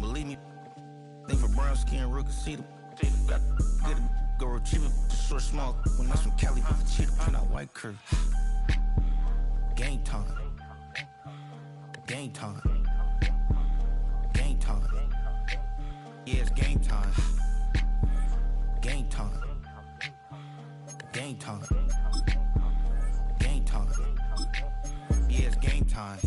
believe me. Think for brown skin, real can see them. Got get it, go retrieve it. Short, small, when that's from Cali, with the cheetah print out white curve. Game time. Game time. Game time. Yeah, it's game time. Game time. Game time. Game time. Yeah, it's game time.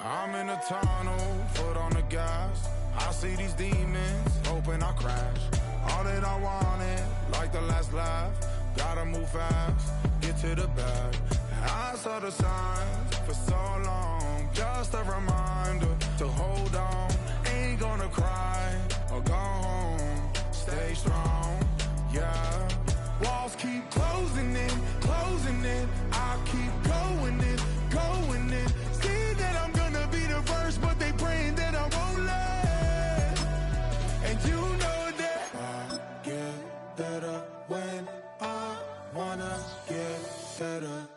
I'm in a tunnel, foot on the gas. I see these demons, hoping I crash. All that I wanted, like the last laugh. Gotta move fast, get to the bag. I saw the signs for so long. Just a reminder to hold on. Ain't gonna cry or go home. Stay strong, yeah. Walls keep closing in, closing in. I keep going in, going in. See that I'm gonna be the first, but they praying that I won't let. And you know that I get better when I wanna get better.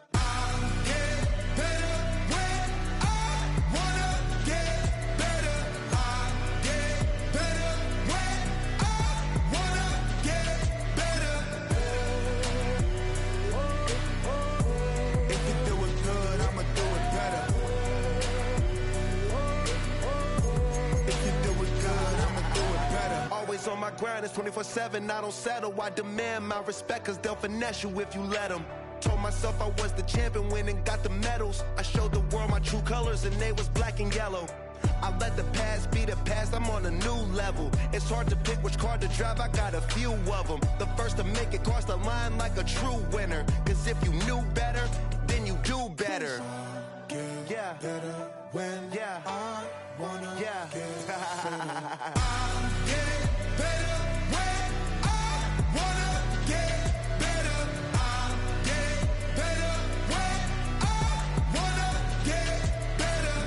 On my grind, it's 24/7, I don't settle. I demand my respect, cause they'll finesse you if you let them. Told myself I was the champion, went and got the medals. I showed the world my true colors and they was black and yellow. I let the past be the past, I'm on a new level. It's hard to pick which car to drive, I got a few of them. The first to make it cross the line like a true winner. Cause if you knew better, then you do better. Yeah, better when I wanna get better. Better when I wanna get better. I get better when I wanna get better.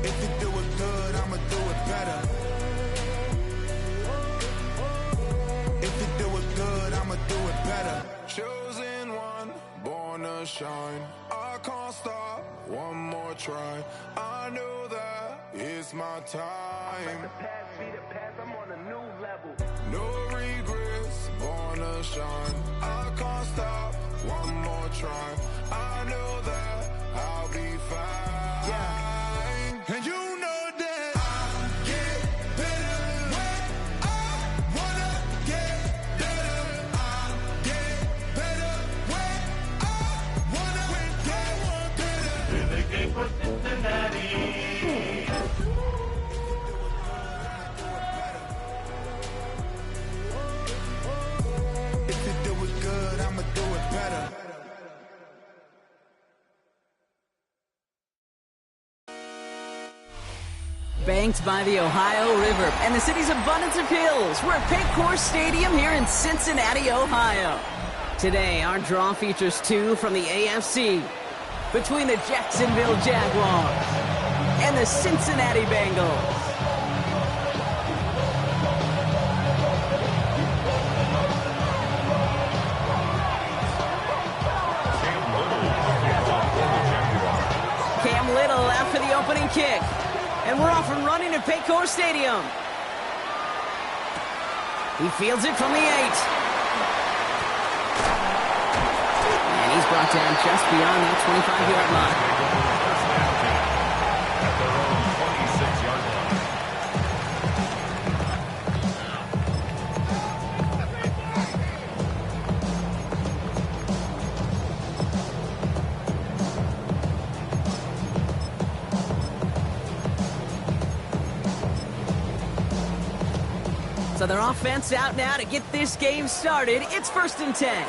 If you do it good, I'ma do it better. If you do it good, I'ma do it better. Chosen one, born to shine. I can't stop, one more try. I know that it's my time. Let the past be the past, I'm on a new level. No regrets, born to shine. I can't stop, one more try. I know that I'll be fine. Yeah. And you know that I get better when I wanna get better. I get better when I wanna get better. In the game for Cincinnati. Banked by the Ohio River and the city's abundance of hills, we're at Paycor Stadium here in Cincinnati, Ohio. Today, our draw features two from the AFC between the Jacksonville Jaguars and the Cincinnati Bengals. Cam Little out for the opening kick. And we're off and running at Paycor Stadium. He fields it from the 8. And he's brought down just beyond that 25-yard line. At their own 26-yard line. So their offense out now to get this game started. It's 1st and 10.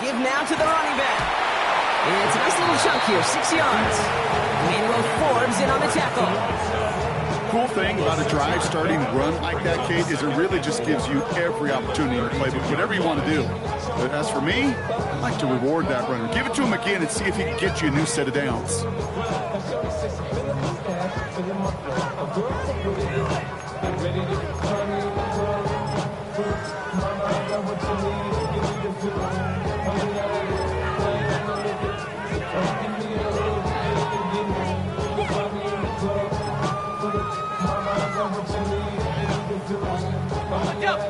Give now to the running back. And it's a nice little chunk here, 6 yards. Manuel Forbes in on the tackle. Cool thing about a drive starting run like that, Kate, is it really just gives you every opportunity to play whatever you want to do. But as for me, I like to reward that runner. Give it to him again and see if he can get you a new set of downs.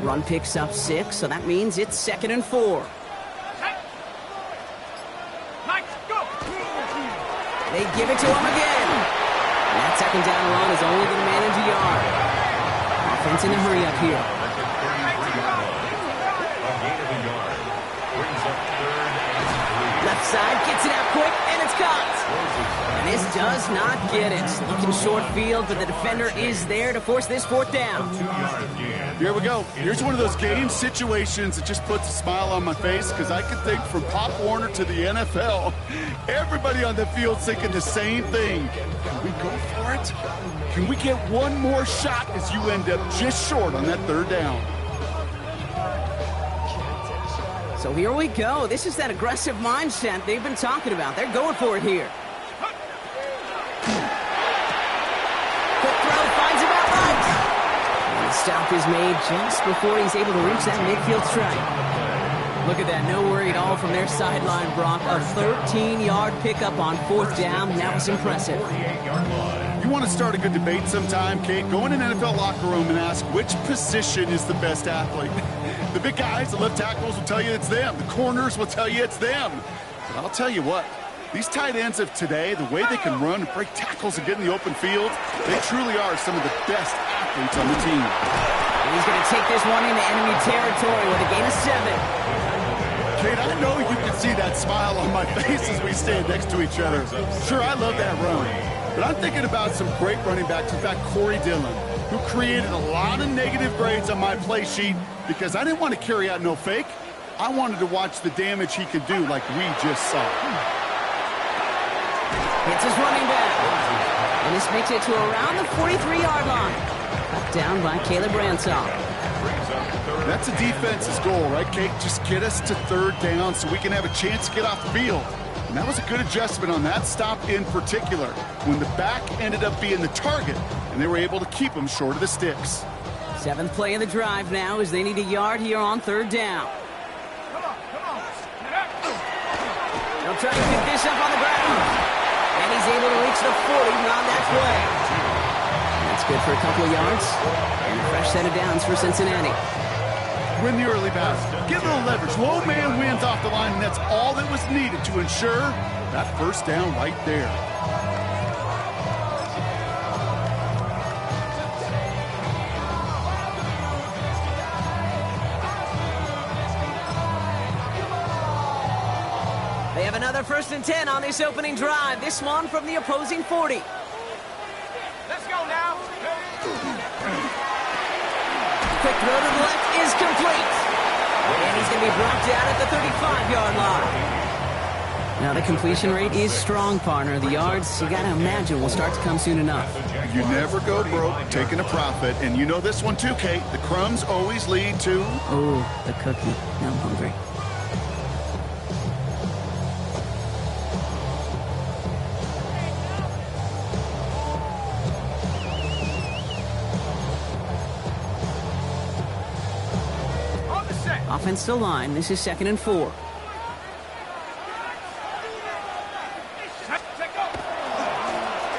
Run picks up 6, so that means it's 2nd and 4. They give it to him again. And that 2nd down run is only going to manage a yard. Offense in a hurry up here. Left side gets it out quick, and it's caught. And this does not get it. Looking short field, but the defender is there to force this 4th down. Here we go. Here's one of those game situations that just puts a smile on my face, because I can think from Pop Warner to the NFL, everybody on the field thinking the same thing. Can we go for it? Can we get one more shot as you end up just short on that 3rd down? So here we go. This is that aggressive mindset they've been talking about. They're going for it here. Quick throw, finds him out right. And the stop is made just before he's able to reach that midfield strike. Look at that, no worry at all from their sideline, Brock. A 13-yard pickup on 4th down. That was impressive. You want to start a good debate sometime, Kate? Go in an NFL locker room and ask which position is the best athlete. The big guys, the left tackles will tell you it's them. The corners will tell you it's them. But I'll tell you what, these tight ends of today, the way they can run and break tackles and get in the open field, they truly are some of the best athletes on the team. And he's going to take this one into enemy territory with a gain of 7. Kate, I know you can see that smile on my face as we stand next to each other. Sure, I love that run. But I'm thinking about some great running backs. In fact, Corey Dillon, who created a lot of negative grades on my play sheet because I didn't want to carry out no fake. I wanted to watch the damage he could do like we just saw. It's his running back. And this makes it to around the 43-yard line. Cut down by Caleb Ransom. That's a defense's goal, right, Kate? Just get us to 3rd down so we can have a chance to get off the field. And that was a good adjustment on that stop in particular, when the back ended up being the target, and they were able to keep him short of the sticks. 7th play of the drive now as they need a yard here on 3rd down. They'll try to pick this up on the ground. And he's able to reach the 40 on that play. That's good for a couple of yards. And a fresh set of downs for Cincinnati. Win the early battle. Get a little leverage. Low man wins off the line, and that's all that was needed to ensure that 1st down right there. They have another 1st and 10 on this opening drive. This one from the opposing 40. Let's go now. Quick throw to the left is complete. And he's going to be brought down at the 35-yard line. Now the completion rate is strong, partner. The yards, you got to imagine, will start to come soon enough. You never go broke taking a profit. And you know this one too, Kate. The crumbs always lead to... Oh, the cookie. Now I'm hungry. Offense to line. This is 2nd and 4.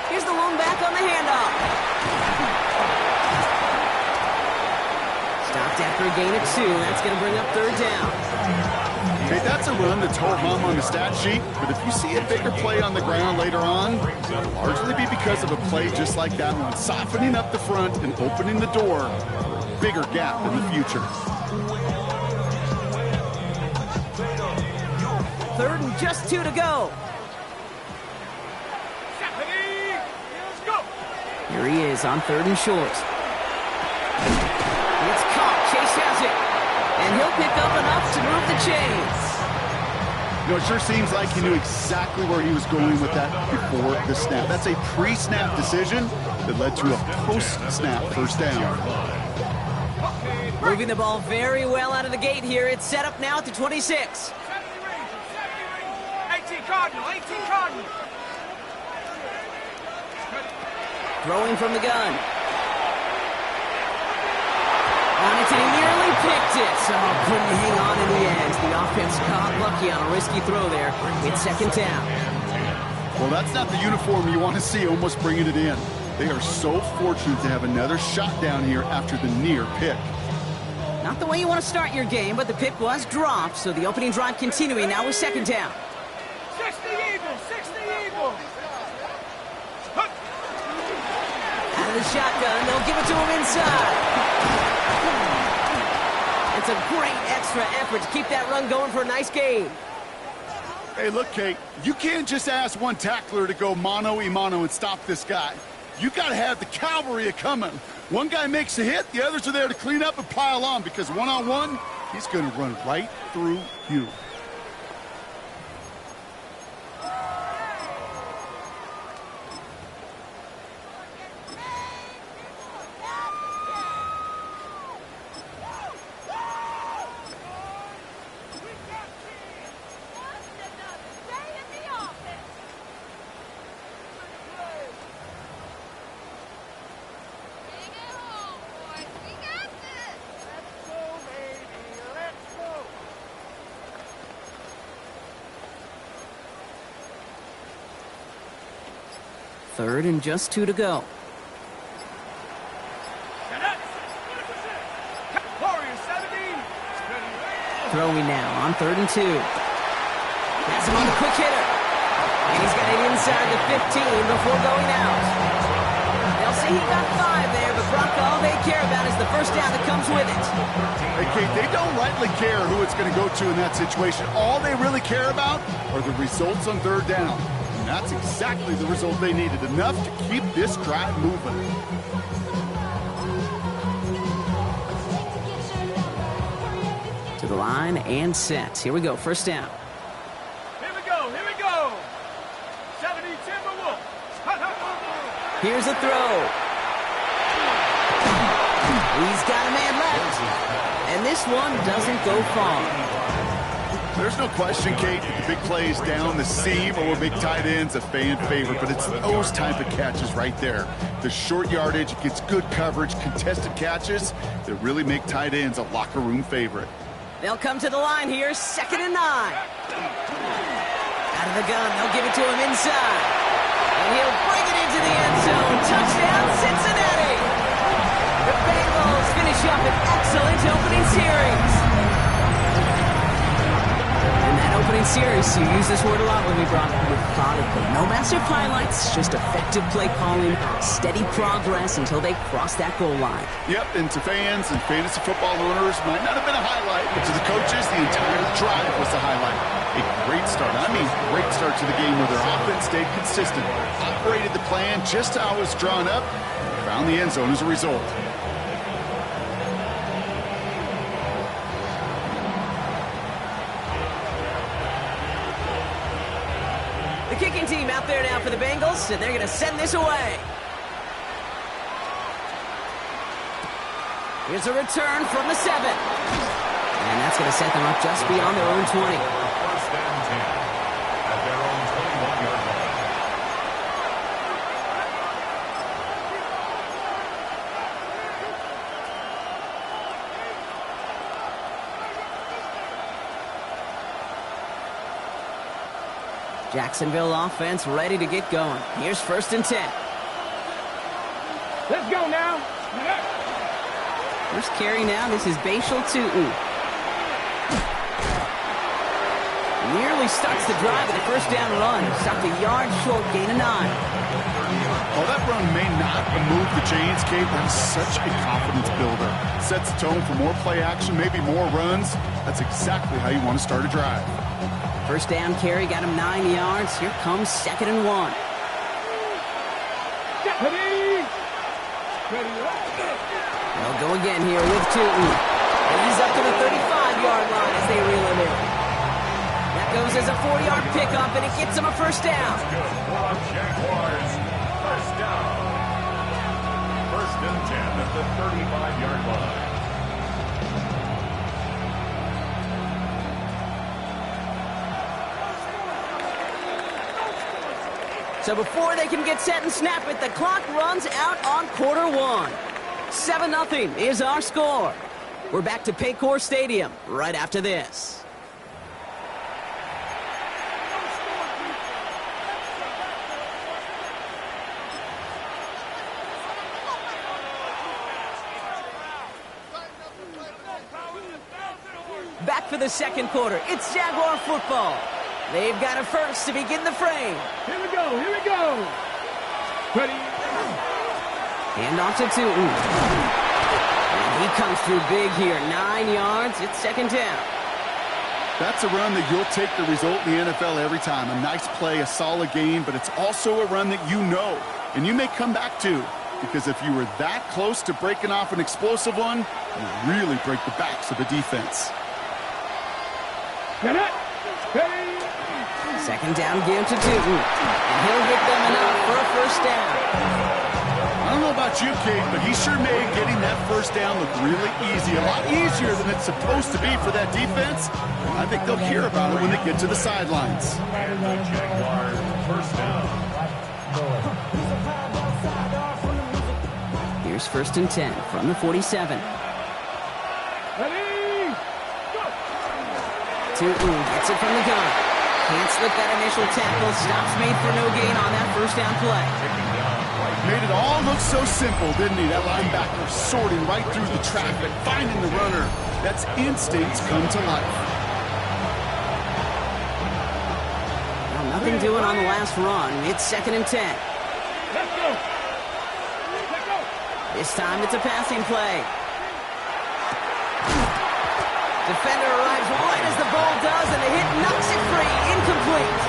Here's the lone back on the handoff. Stopped after a gain of 2. That's going to bring up 3rd down. Okay, that's a run that's ho-hum on the stat sheet, but if you see a bigger play on the ground later on, it'll largely be because of a play just like that one, softening up the front and opening the door for a bigger gap in the future. 3rd and just 2 to go. Here he is on 3rd and short. It's caught. Chase has it. And he'll pick up enough to move the chains. You know, it sure seems like he knew exactly where he was going with that before the snap. That's a pre-snap decision that led to a post-snap first down. Moving the ball very well out of the gate here. It's set up now at the 26. 18 Cardinal, 18 Cardinal. Throwing from the gun. On it, and he nearly picked it. So couldn't hang on in the end. The offense caught lucky on a risky throw there. It's second down. Well, that's not the uniform you want to see almost bringing it in. They are so fortunate to have another shot down here after the near pick. Not the way you want to start your game, but the pick was dropped. So the opening drive continuing now with second down. 60 Eagles, 60 Eagles. Out of the shotgun, they'll give it to him inside. It's a great extra effort to keep that run going for a nice gain. Hey, look, Kate, you can't just ask one tackler to go mano-a-mano and stop this guy. You got to have the cavalry coming. One guy makes a hit, the others are there to clean up and pile on, because one-on-one, he's going to run right through you. Third and just 2 to go. Throwing now on 3rd and 2. Has him on the quick hitter. And he's got it inside the 15 before going out. They'll say he got 5 there, but Brock, all they care about is the first down that comes with it. Hey, Kate, they don't rightly care who it's going to go to in that situation. All they really care about are the results on 3rd down. And that's exactly the result they needed. Enough to keep this drive moving. To the line and set. Here we go, first down. Here we go, here we go. 70 Timberwolves. Here's a throw. He's got a man left. And this one doesn't go far. There's no question, Kate, the big plays down the seam or big tight ends a fan favorite, but it's those type of catches right there. The short yardage, it gets good coverage, contested catches that really make tight ends a locker room favorite. They'll come to the line here, 2nd and 9. Out of the gun, they'll give it to him inside. And he'll bring it into the end zone. Touchdown, Cincinnati! The Bengals finish up an excellent opening series. In that opening series, you use this word a lot when we brought methodical. No massive highlights, just effective play calling, steady progress until they cross that goal line. Yep, and to fans and fantasy football owners, might not have been a highlight, but to the coaches, the entire drive was the highlight. A great start. I mean, great start to the game where their offense stayed consistent, operated the plan just how it was drawn up, and found the end zone as a result. Kicking team out there now for the Bengals, and they're going to send this away. Here's a return from the 7. And that's going to set them up just beyond their own 20. First and 10 at their own 21-yard line. Jacksonville offense ready to get going. Here's 1st and 10. Let's go now. First carry now. This is Bashal Tootin. Nearly starts the drive with a first down run. Stopped a yard short, gain of 9. While that run may not move the chains, Kate, that is such a confidence builder. Sets the tone for more play action, maybe more runs. That's exactly how you want to start a drive. First down carry got him 9 yards. Here comes 2nd and 1. They'll go again here with Tootin. And he's up to the 35-yard line as they reel him in. That goes as a 4-yard pickup, and it gets him a first down. Jaguars, first down. First and 10 at the 35-yard line. So before they can get set and snap it, the clock runs out on quarter one. 7-0 is our score. We're back to Paycor Stadium right after this. Back for the second quarter. It's Jaguar football. They've got a first to begin the frame. Here we go, here we go. Ready? Hand off to Tootin. And he comes through big here. 9 yards. It's second down. That's a run that you'll take the result in the NFL every time. A nice play, a solid game, but it's also a run that you know, and you may come back to, because if you were that close to breaking off an explosive one, you really break the backs of the defense. Get it. Ready? Second down give to Tootin. And he'll get them enough for a first down. I don't know about you, Kate, but he sure made getting that first down look really easy. A lot easier than it's supposed to be for that defense. I think they'll hear about it when they get to the sidelines. And the Jaguars, first down. Here's first and 10 from the 47. Ready? Go. Tootin gets it from the gun. Can't slip that initial tackle. Stops made for no gain on that first down play. Made it all look so simple, didn't he? That linebacker sorting right through the traffic, finding the runner. That's instincts come to life. Well, nothing doing on the last run. It's second and 10. Let's go. Let's go. This time it's a passing play. Defender arrives right as the ball does, and the hit knocks it free. Incomplete.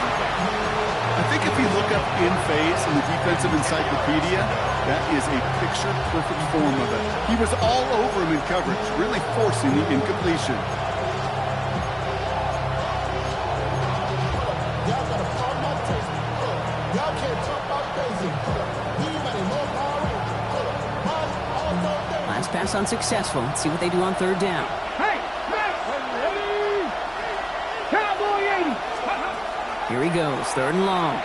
I think if you look up in phase in the defensive encyclopedia, that is a picture-perfect form of it. He was all over him in coverage, really forcing the incompletion. Last pass unsuccessful. Let's see what they do on third down. Hey, ready? Cowboy 80. Here he goes, third and long.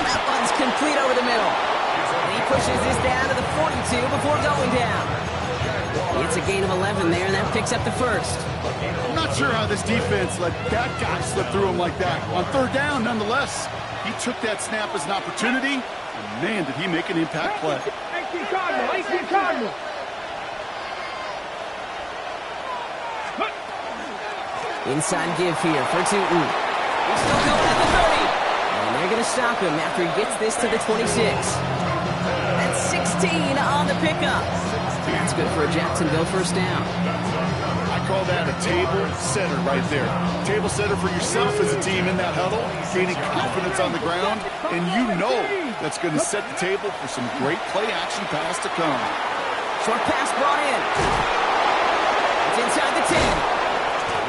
That one's complete over the middle. And he pushes this down to the 42 before going down. It's a gain of 11 there, and that picks up the first. I'm not sure how this defense let that guy slip through him like that. On third down, nonetheless, he took that snap as an opportunity, and man, did he make an impact play. 18 Cardinal, 18 Cardinal. Inside give here for Tootin. He's still going at the 30. And they're going to stop him after he gets this to the 26. That's 16 on the pickup. That's good for a Jacksonville first down. I call that a table setter right there. Table setter for yourself as a team in that huddle, gaining confidence on the ground, and you know that's going to set the table for some great play-action pass to come. Short pass brought in. It's inside the 10.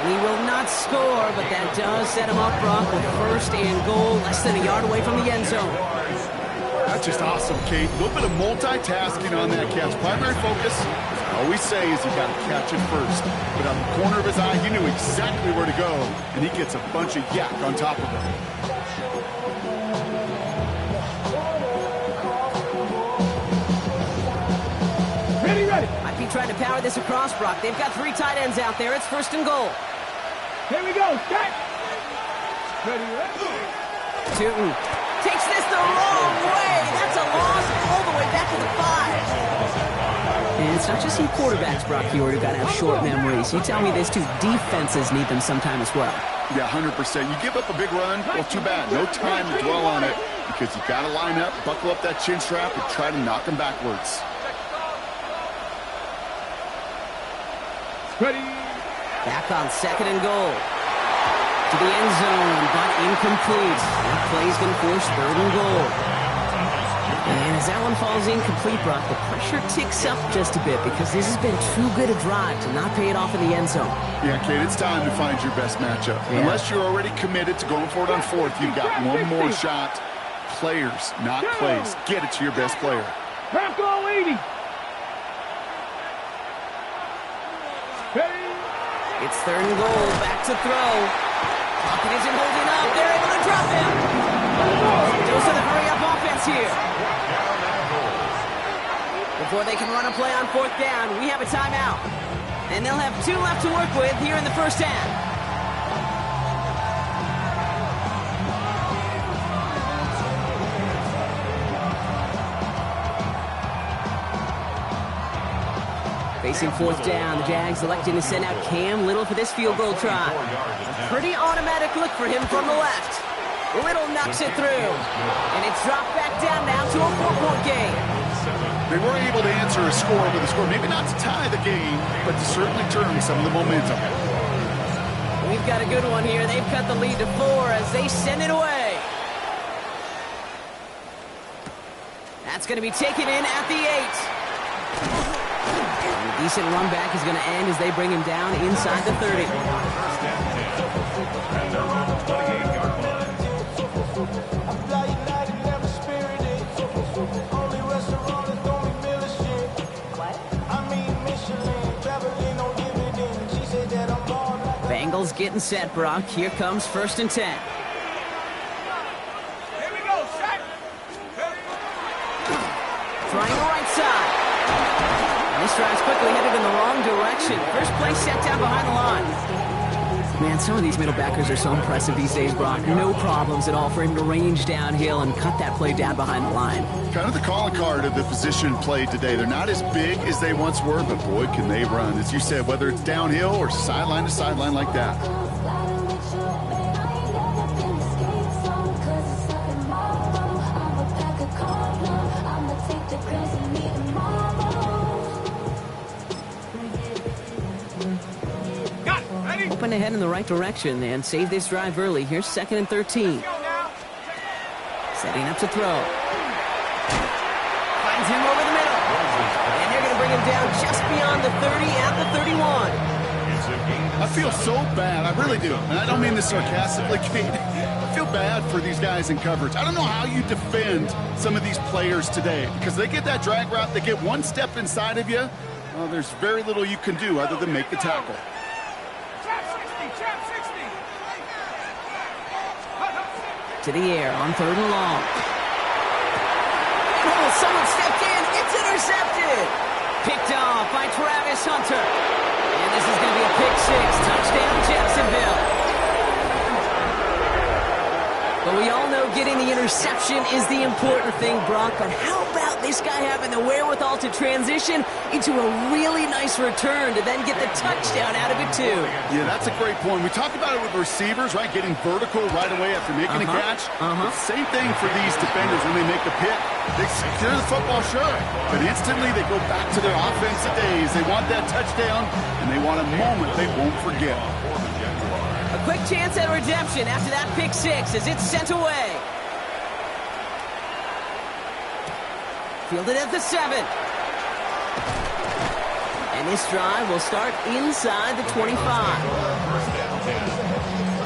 He will not score, but that does set him up, Brock, with first and goal, less than a yard away from the end zone. That's just awesome, Kate. A little bit of multitasking on that catch. Primary focus, as I always say, is you got to catch it first. But on the corner of his eye, he knew exactly where to go, and he gets a bunch of yak on top of it. Ready, ready. Might be trying to power this across, Brock. They've got 3 tight ends out there. It's first and goal. Here we go. Set. Ready, ready. Tootin takes this the wrong way. That's a loss all the way back to the 5. And it's not just some quarterbacks, Brock Hewitt, who got to have short memories. You tell me this too. Defenses need them sometime as well. Yeah, 100%. You give up a big run, well, too bad. No time to dwell on it because you got to line up, buckle up that chin strap, and try to knock them backwards. Ready. Back on second and goal. To the end zone, but incomplete. That play's going to force third and goal. And as that one falls incomplete, Brock, the pressure ticks up just a bit because this has been too good a drive to not pay it off in the end zone. Yeah, Kate, it's time to find your best matchup. Yeah. Unless you're already committed to going for it on fourth, you've got one more shot. Players, not plays. Get it to your best player. Back goal 80. It's 3rd and goal. Back to throw. Pocket isn't holding up. They're able to drop him. Those are the hurry-up offense here. Before they can run a play on 4th down, we have a timeout. And they'll have 2 left to work with here in the first half. Facing 4th down, the Jags electing to send out Cam Little for this field goal try. A pretty automatic look for him from the left. Little knocks it through. And it's dropped back down now to a 4-point game. They were able to answer a score with a score. Maybe not to tie the game, but to certainly turn some of the momentum. We've got a good one here. They've cut the lead to 4 as they send it away. That's going to be taken in at the 8. A decent run back is going to end as they bring him down inside the 30. Bengals getting set, Brock. Here comes 1st and 10. Here we go, set. Trying the right side. This drive's quickly headed in the wrong direction. First play set down behind the line. Man, some of these middle backers are so impressive these days, Brock. No problems at all for him to range downhill and cut that play down behind the line. Kind of the calling card of the position played today. They're not as big as they once were, but boy, can they run. As you said, whether it's downhill or sideline to sideline like that. Open ahead in the right direction and save this drive early. Here's 2nd and 13. Setting up to throw. Finds him over the middle. And they're going to bring him down just beyond the 30 at the 31. I feel so bad. I really do. And I don't mean this sarcastically, Kate. I feel bad for these guys in coverage. I don't know how you defend some of these players today because they get that drag route. They get one step inside of you. Well, there's very little you can do other than make the tackle. To the air on 3rd and long. Oh, someone stepped in. It's intercepted. Picked off by Travis Hunter. And this is going to be a pick 6. Touchdown, Jacksonville. But we all know getting the interception is the important thing, Brock. But how about this guy having the wherewithal to transition into a really nice return to then get the touchdown out of it, too? Yeah, that's a great point. We talk about it with receivers, right? Getting vertical right away after making a catch. Same thing for these defenders when they make the pick. They secure the football, sure. But instantly they go back to their offensive days. They want that touchdown, and they want a moment they won't forget. A quick chance at redemption after that pick 6 as it's sent away. Fielded at the 7. And this drive will start inside the 25. First down 10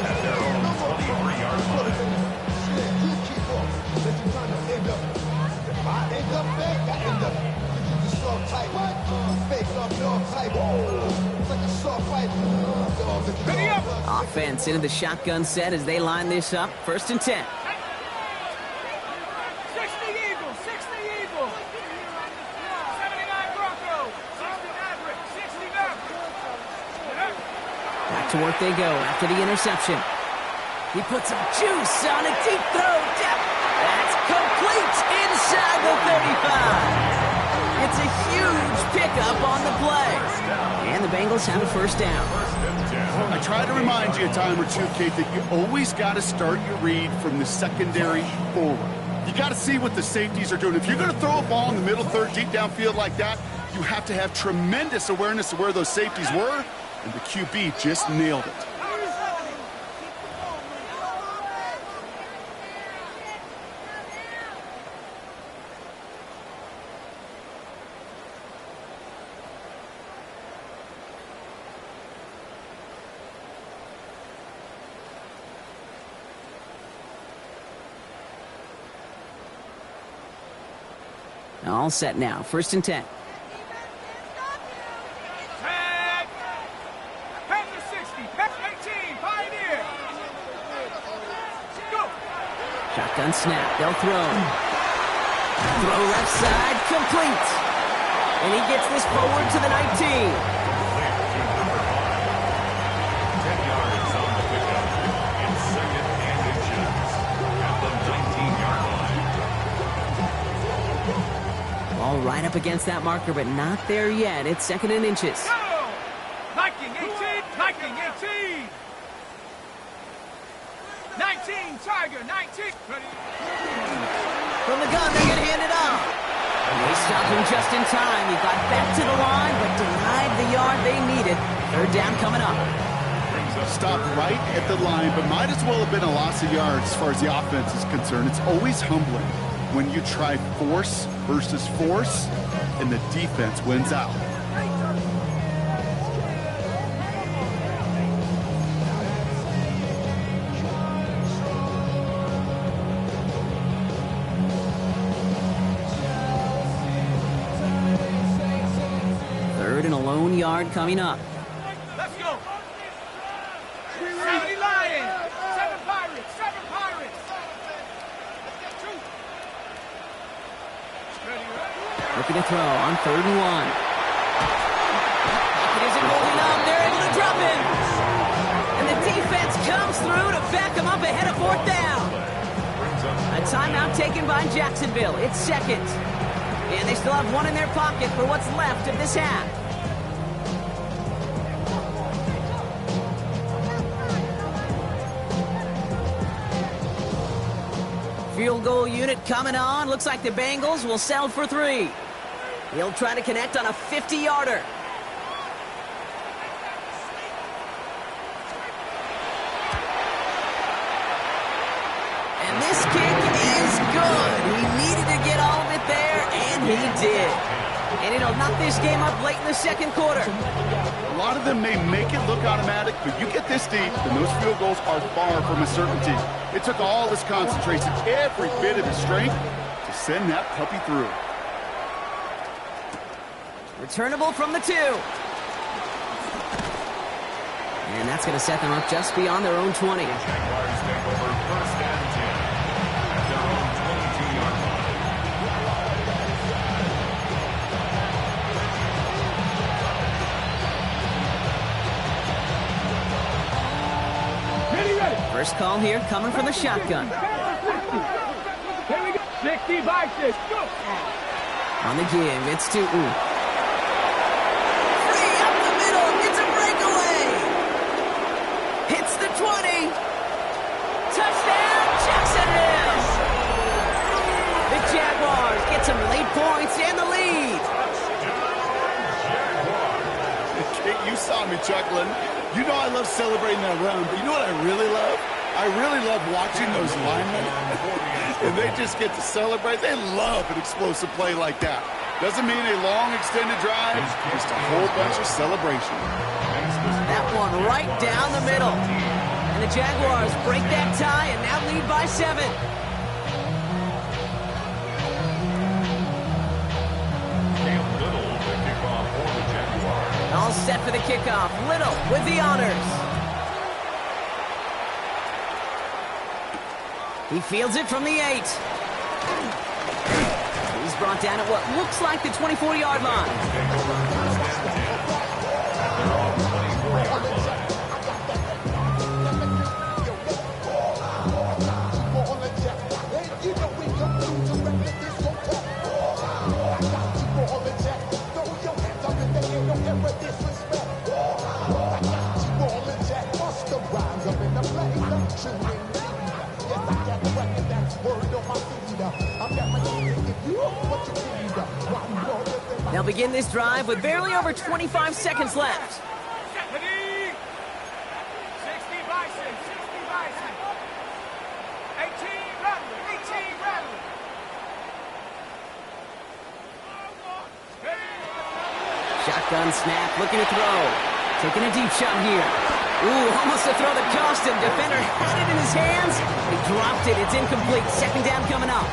at their own 23-yard line. Offense into the shotgun set as they line this up. 1st and 10. 60 Eagles, 60 Eagles. 79 Broncos, 60 Maverick, 60 Maverick. Back to work they go after the interception. He puts some juice on a deep throw. That's complete inside the 35. It's a huge pickup on the play. And the Bengals have a 1st down. I try to remind you a time or two, Kate, that you always got to start your read from the secondary forward. You got to see what the safeties are doing. If you're going to throw a ball in the middle third, deep downfield like that, you have to have tremendous awareness of where those safeties were, and the QB just nailed it. All set now. 1st and 10. Tag. Pass to 60. Pass 18. Pioneer. Go. Shotgun snap. They'll throw. Throw left side. Complete. And he gets this forward to the 19. 10 yards on the pickup. It's 2nd and inches at the 19-yard line. Ball right up against that marker, but not there yet. It's 2nd and inches. Go. Viking 18. Viking 18. 19. Tiger 19. Ready. From the gun, they're going to hand it off. They stopped him just in time. He got back to the line, but denied the yard they needed. 3rd down coming up. Stopped right at the line, but might as well have been a loss of yards as far as the offense is concerned. It's always humbling when you try force versus force, and the defense wins out. And a lone yard coming up. Let's go. 70 Lions. 7 Pirates. 7 Pirates. 2. Looking to throw on 3rd and 1. It isn't holding up. They're able to drop him. And the defense comes through to back him up ahead of 4th down. A timeout taken by Jacksonville. It's 2nd. And they still have 1 in their pocket for what's left of this half. Field goal unit coming on. Looks like the Bengals will settle for 3. He'll try to connect on a 50-yarder. And this kick is good. He needed to get all of it there, and he did. And it'll knock this game up late in the 2nd quarter. A lot of them may make it look automatic, but you get this deep, and those field goals are far from a certainty. It took all his concentration, every bit of his strength, to send that puppy through. Returnable from the 2. And that's going to set them up just beyond their own 20. Jaguars take over 1st and 10 at their own 22-yard line. First call here coming from the shotgun. Here we go. 60 Vikings. Go. On the give, it's Tootin. Free up the middle. It's a breakaway. Hits the 20. Touchdown, Jacksonville. The Jaguars get some late points and the lead. Kate, you saw me chuckling. You know I love celebrating that run, but you know what I really love? I really love watching those linemen, and they just get to celebrate. They love an explosive play like that. Doesn't mean a long extended drive, just a whole bunch of celebration. That one right down the middle. And the Jaguars break that tie and now lead by 7. All set for the kickoff. Little with the honors. He fields it from the 8. He's brought down at what looks like the 24-yard line. They'll begin this drive with barely over 25 seconds left. 60 Bison. 18 Rattler. Shotgun snap, looking to throw. Taking a deep shot here. Ooh, almost a throw that cost him. Defender had it in his hands. He dropped it. It's incomplete. 2nd down coming up.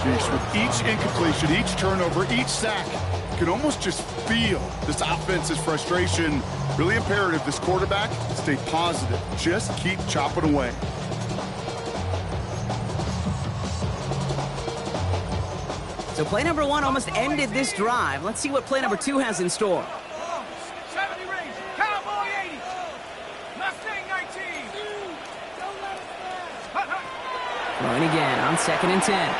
Sheesh, with each incompletion, each turnover, each sack, you can almost just feel this offense's frustration. Really imperative this quarterback stay positive. Just keep chopping away. So play number 1 almost ended this drive. Let's see what play number 2 has in store. 70 range, Cowboy 80, Mustang 19. Throwing again on 2nd and 10.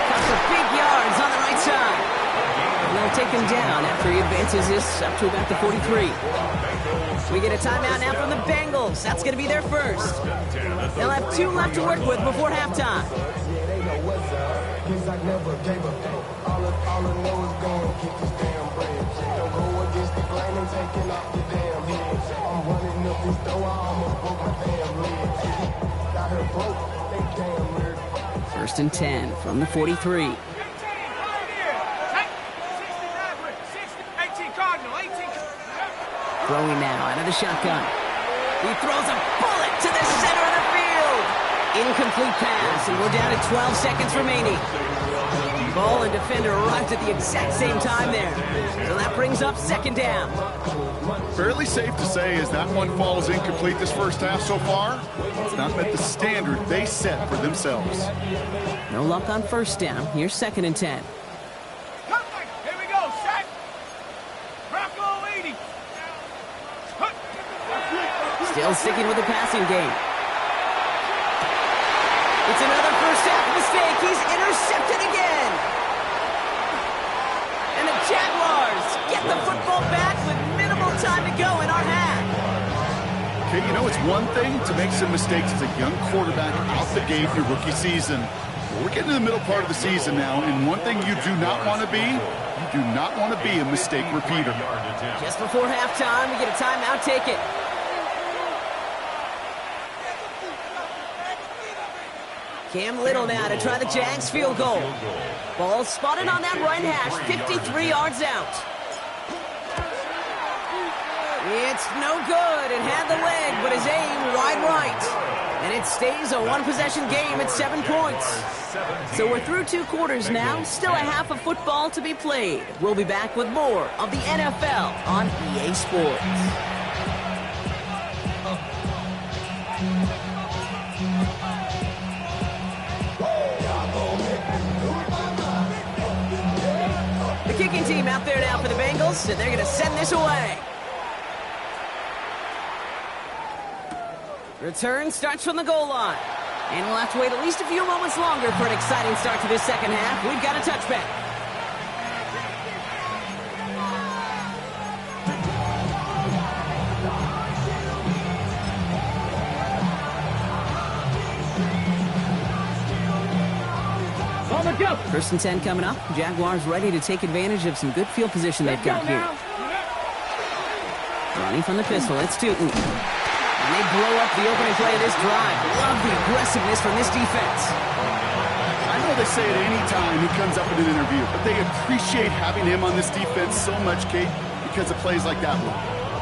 Couple of big yards on the right side. And they'll take him down after he advances this up to about the 43. We get a timeout now from the Bengals. That's going to be their first. They'll have 2 left to work with before halftime. First and 10 from the 43. 18 Cardinal, 18. Throwing now out of the shotgun. He throws a bullet to the center of the field. Incomplete pass, and we're down to 12 seconds remaining. Ball and defender arrived at the exact same time there. So that brings up 2nd down. Fairly safe to say as that one falls incomplete this first half so far, it's not met the standard they set for themselves. No luck on 1st down. Here's 2nd and 10. Here we go, set. Bronco 80. Still sticking with the passing game. It's another first half mistake. He's intercepted again. And the Jaguars get the football back with minimal time to go in our half. Okay, you know, it's one thing to make some mistakes as a young quarterback out the gate your rookie season. But we're getting to the middle part of the season now, and one thing you do not want to be, you do not want to be a mistake repeater. Just before halftime, we get a timeout. Take it. Cam Little now to try the Jags field goal. Ball spotted on that right hash, 53 yards out. It's no good. It had the leg, but his aim wide right. And it stays a 1-possession game at 7 points. So we're through 2 quarters now. Still a half of football to be played. We'll be back with more of the NFL on EA Sports. The kicking team out there now for the Bengals, and they're going to send this away. Return starts from the goal line. And we'll have to wait at least a few moments longer for an exciting start to this second half. We've got a touchback. First and 10 coming up. Jaguars ready to take advantage of some good field position they've got here. Running from the pistol, it's Tootin. And they blow up the opening play of this drive. Love the aggressiveness from this defense. I know they say it any time he comes up in an interview, but they appreciate having him on this defense so much, Kate, because of plays like that one.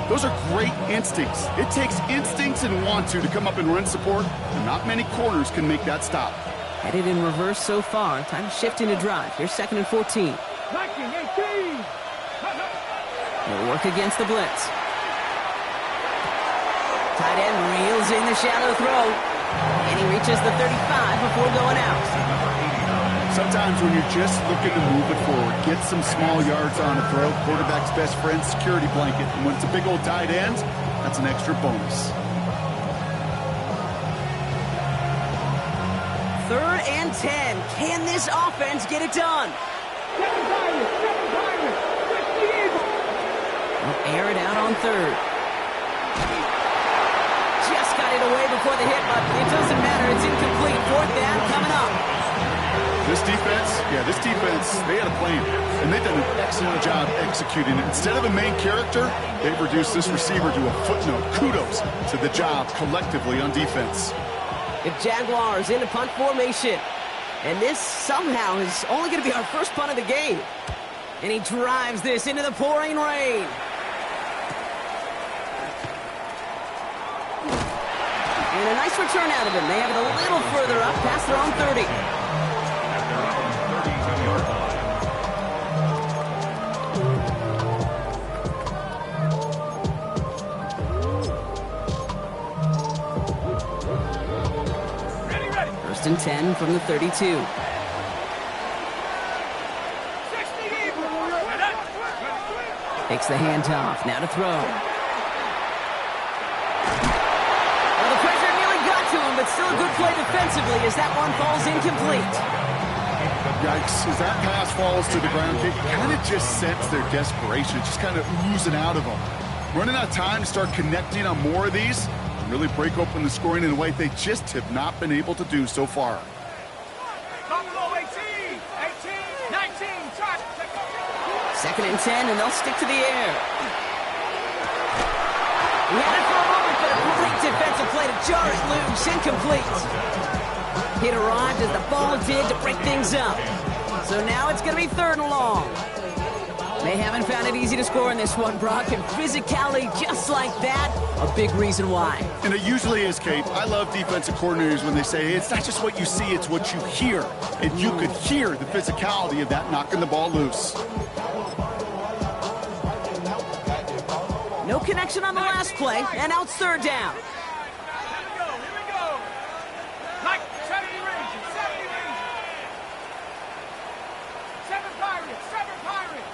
Those are great instincts. It takes instincts and want to come up and run support, and not many corners can make that stop. Headed in reverse so far. Time to shift into drive. Here's 2nd and 14. They'll work against the blitz. Tight end reels in the shallow throw. And he reaches the 35 before going out. Sometimes when you're just looking to move it forward, get some small yards on a throw, quarterback's best friend, security blanket. And when it's a big old tight end, that's an extra bonus. 3rd and 10. Can this offense get it done? They'll air it out on 3rd. Just got it away before the hit, but it doesn't matter. It's incomplete. 4th down coming up. This defense, they had a plan, and they've done an excellent job executing it. Instead of a main character, they've reduced this receiver to a footnote. Kudos to the job collectively on defense. The Jaguars in a punt formation. And this somehow is only going to be our first punt of the game. And he drives this into the pouring rain. And a nice return out of him. They have it a little further up, past their own 30. At their own 32-yard line. First and 10 from the 32. 60 even. Takes the handoff. Now to throw. Well, the pressure nearly got to him, but still a good play defensively as that one falls incomplete. Yikes, as that pass falls to the ground, you kind of just sense their desperation, just kind of oozing out of them. Running out of time to start connecting on more of these, and really break open the scoring in a way they just have not been able to do so far. Buffalo 18, 19, try. Second and 10, and they'll stick to the air. He had it for a moment, but a great defensive play to jar it loose. Incomplete. Hit arrived as the ball did to break things up. So now it's going to be third and long. They haven't found it easy to score in this one, Brock, and physicality just like that, a big reason why. And it usually is, Kate. I love defensive coordinators when they say, hey, it's not just what you see, it's what you hear. And you could hear the physicality of that knocking the ball loose. No connection on the last play, and now it's third down. Here we go. Like 70 Rangers, 70 Rangers. 7 Pirates, 7 Pirates.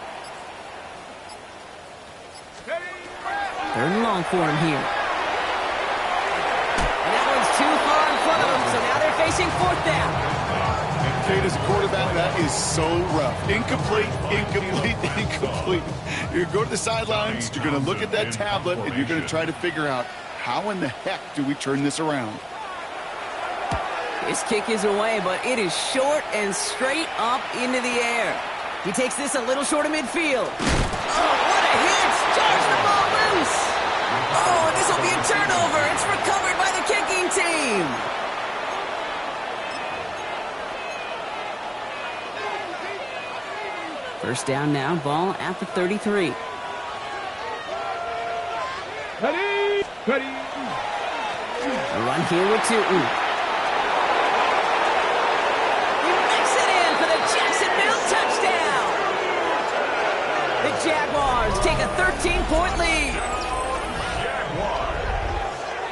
Third and long for him here. And that one's too far in front of them, so now they're facing fourth down. And Kate, as a quarterback, that is so rough. Incomplete, incomplete, incomplete. You're going to go to the sidelines, you're going to look at that tablet, and you're going to try to figure out how in the heck do we turn this around. His kick is away, but it is short and straight up into the air. He takes this a little short of midfield. Oh, what a hit! Jars the ball loose! Oh, this will be a turnover. It's recovered by the kicking team. First down now, ball at the 33. Ready. A run here with Tootin. He makes it in for the Jacksonville touchdown. The Jaguars take a 13-point lead.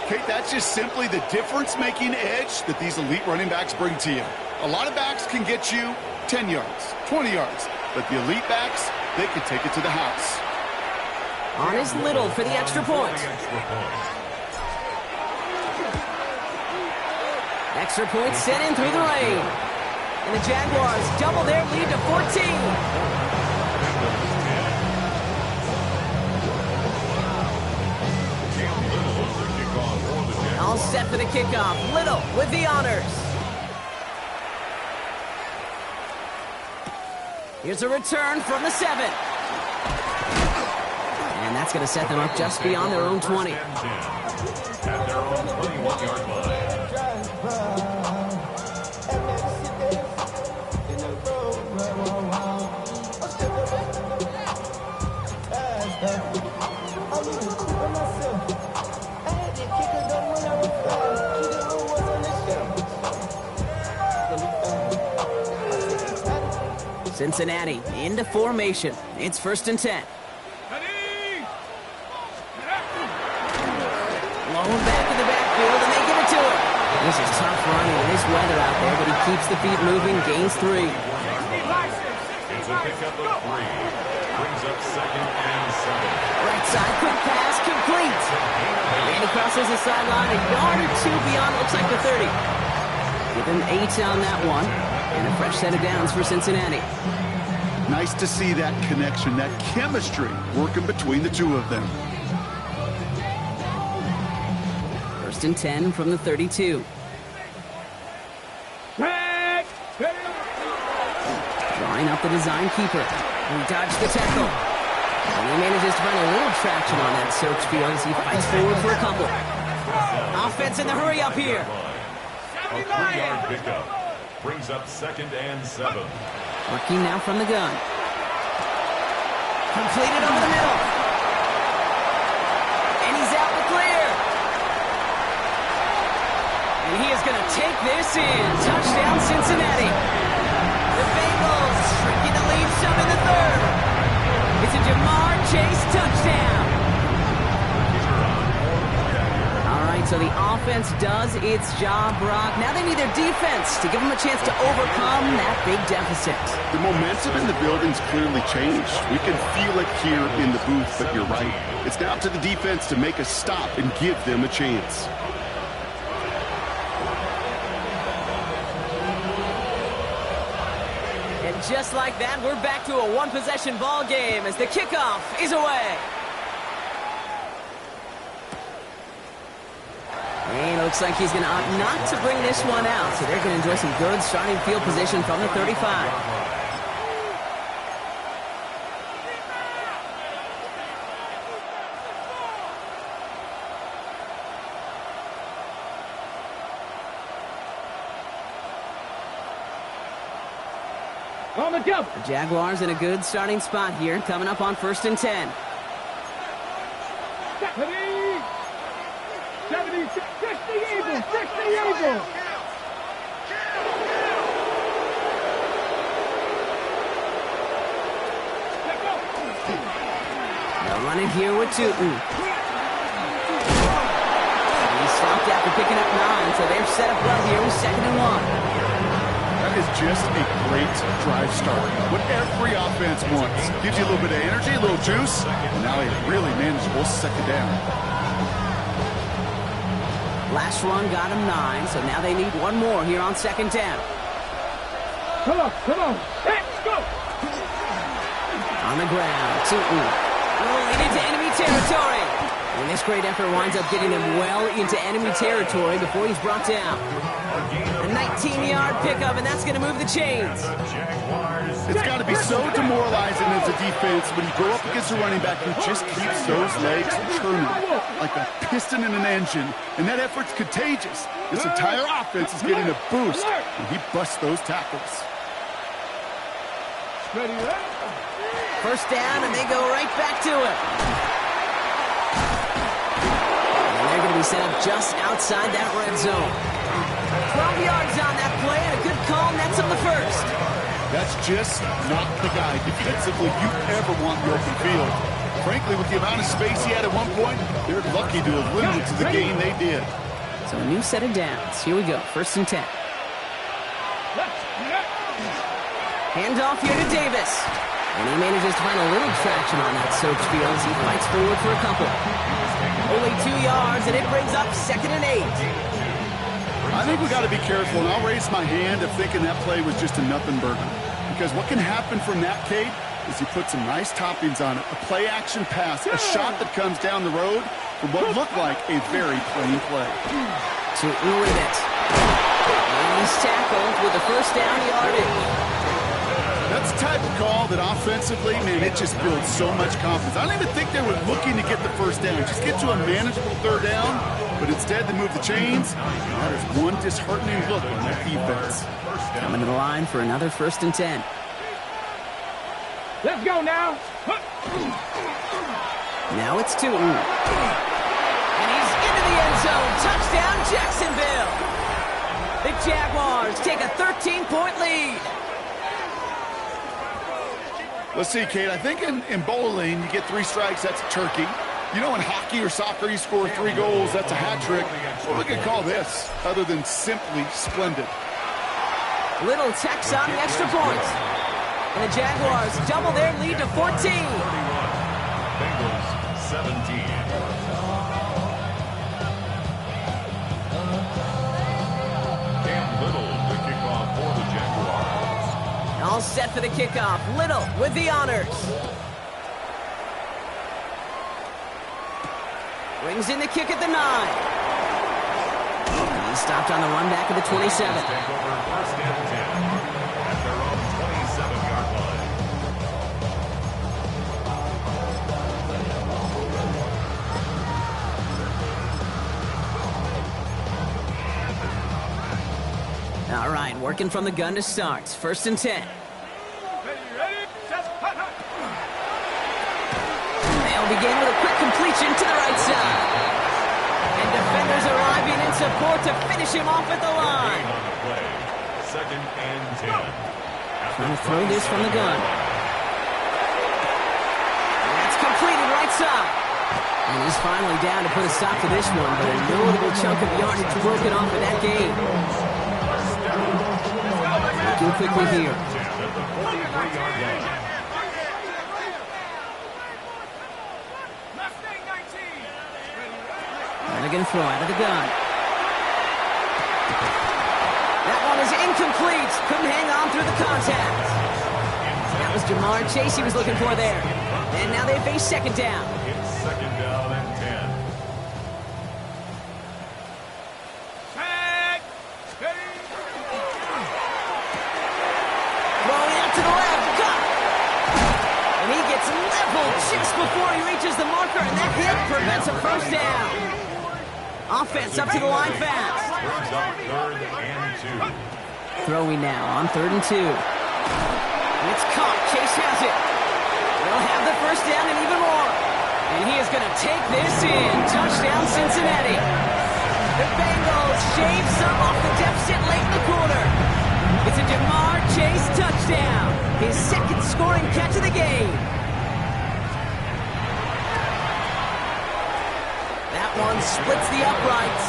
Kate, that's just simply the difference-making edge that these elite running backs bring to you. A lot of backs can get you 10 yards, 20 yards, but the elite backs, they can take it to the house. On is Little for the extra point. Extra point sent in through the rain. And the Jaguars double their lead to 14. All set for the kickoff. Little with the honors. Here's a return from the 7. And that's going to set them up just beyond their own 20. At their own 21-yard line. Cincinnati into formation. It's first and 10. Blown back in the backfield, and they give it to him. This is tough running in this weather out there, but he keeps the feet moving, gains 3. It's a pickup of 3. Brings up second and 7. Right side, quick pass, complete. And he crosses the sideline a yard or 2 beyond, looks like the 30. Give him 8 on that one, and a fresh set of downs for Cincinnati. Nice to see that connection, that chemistry working between the two of them. First and 10 from the 32. Drawing up the design keeper. He dodged the tackle. And he manages to find a little traction on that search field as he fights forward for a couple. Offense in the hurry up here. A 3-yard pickup. Brings up second and 7. Working now from the gun. Completed over the middle. And he's out the clear. He is going to take this in. Touchdown, Cincinnati. The Bengals shrinking the lead some in the third. It's a Jamar Chase touchdown. All right, so the offense does its job, Brock. Now they need their defense to give them a chance to overcome that big deficit. The momentum in the building's clearly changed. We can feel it here in the booth, but you're right. It's now up to the defense to make a stop and give them a chance. And just like that, we're back to a one-possession ball game as the kickoff is away. And it looks like he's going to opt not to bring this one out, so they're going to enjoy some good starting field position from the 35. On the jump. The Jaguars in a good starting spot here, coming up on 1st and 10. 70, 60 Eagles, 60 Eagles. They'll run it here with Tootin. He stopped after picking up 9, so they're set up well here with 2nd and 1. That is just a great drive start. What every offense wants. Gives you a little bit of energy, a little juice, and now a really manageable 2nd down. Last run got him 9, so now they need one more here on 2nd down. Come on. Let's go. On the ground, Tootin rolling into enemy territory. And this great effort winds up getting him well into enemy territory before he's brought down. A 19-yard pickup, and that's going to move the chains. It's got to be so demoralizing as a defense when you go up against a running back who just keeps those legs churning like a piston in an engine, and that effort's contagious. This entire offense is getting a boost, and he busts those tackles. Ready, right? 1st down, and they go right back to it. And they're going to be set up just outside that red zone. 12 yards on that play, and a good call nets him the 1st. That's just not the guy defensively you ever want in the open field. Frankly, with the amount of space he had at one point, they're lucky to have limited to the game they did. So a new set of downs. Here we go, 1st and 10. Handoff here to Davis. And he manages to find a little traction on that soaked field as he fights forward for a couple. Only 2 yards, and it brings up 2nd and 8. I think we got to be careful, and I'll raise my hand of thinking that play was just a nothing burger. Because what can happen from that, Kate, is he put some nice toppings on it. A play-action pass, a shot that comes down the road from what looked like a very plain play. Tootin with it. And he's tackled with the 1st down yardage. That's the type of call that offensively, man, it just builds so much confidence. I don't even think they were looking to get the 1st down. Just get to a manageable 3rd down, but instead they move the chains. That is one disheartening look on that defense. Coming to the line for another 1st and 10. Let's go now. Now it's Tootin. And he's into the end zone. Touchdown, Jacksonville. The Jaguars take a 13-point lead. Let's see, Kate, I think in bowling, you get 3 strikes, that's a turkey. You know, in hockey or soccer, you score 3 goals, that's a hat trick. What we could call this, other than simply splendid? Little tacks on the extra point. And the Jaguars double their lead to 14. Bengals 17. All set for the kickoff. Little with the honors. Brings in the kick at the 9. He stopped on the run back at the 27. Take over 1st and 10 at their own 27-yard line. All right, working from the gun to start. 1st and 10. They'll begin with a quick completion to the right side. And defenders arriving in support to finish him off at the line. On the play. 2nd and 10. Trying to throw this from the gun. That's completed right side. And he's finally down to put a stop to this one, but a notable chunk of yardage broken off in that game. Looking quickly here. And they're going to throw out of the gun. That one is incomplete. Couldn't hang on through the contact. That was Jamar Chase he was looking for there. And now they face 2nd down. It's 2nd down and 10. Throwing out to the left. Got it. And he gets leveled just before he reaches the marker, and that hit prevents a 1st down. Offense up to the line fast. Brings up 3rd and 2. Throwing now on 3rd and 2. It's caught. Chase has it. They'll have the 1st down and even more. And he is going to take this in. Touchdown, Cincinnati. The Bengals shave some off the deficit late in the quarter. It's a Jamar Chase touchdown. His 2nd scoring catch of the game. That one splits the uprights.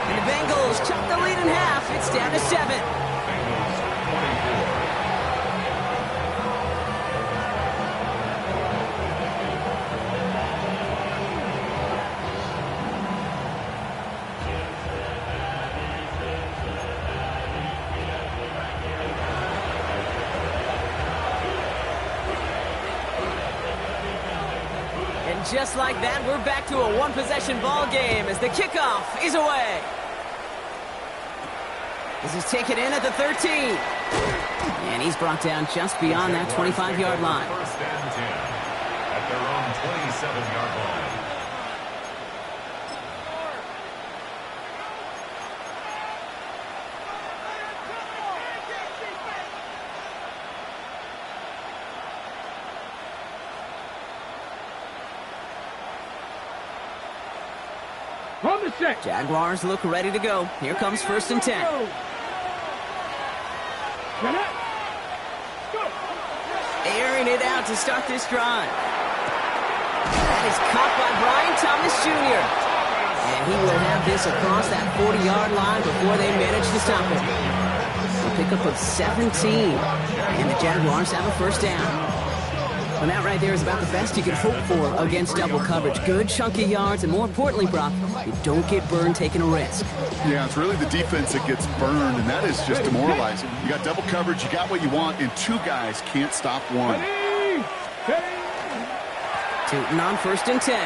And the Bengals chop the lead in half. It's down to 7. Bengals 24. Just like that, we're back to a one-possession ball game as the kickoff is away. This is taken in at the 13. And he's brought down just beyond that 25-yard line. 1st and 10 at their own 27-yard line. Jaguars look ready to go. Here comes 1st and 10. Airing it out to start this drive. That is caught by Brian Thomas Jr. And he will have this across that 40-yard line before they manage to stop it. A pickup of 17. And the Jaguars have a 1st down. And that right there is about the best you can hope for against double coverage. Good chunky yards, and more importantly, Brock, you don't get burned taking a risk. Yeah, it's really the defense that gets burned, and that is just demoralizing. You got double coverage, you got what you want, and 2 guys can't stop one. Tootin on 1st and 10.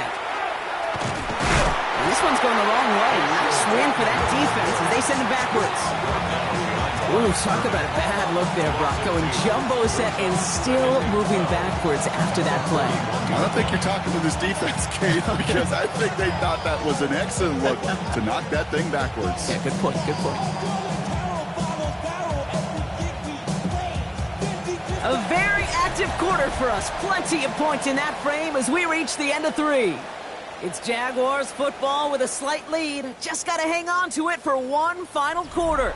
And this one's going the wrong way. Nice win for that defense as they send it backwards. Ooh, talk about a bad look there, Brock. Going jumbo set and still moving backwards after that play. I don't think you're talking to this defense, Kate, because I think they thought that was an excellent look to knock that thing backwards. Yeah, good point, good point. A very active quarter for us. Plenty of points in that frame as we reach the end of 3. It's Jaguars football with a slight lead. Just got to hang on to it for one final quarter.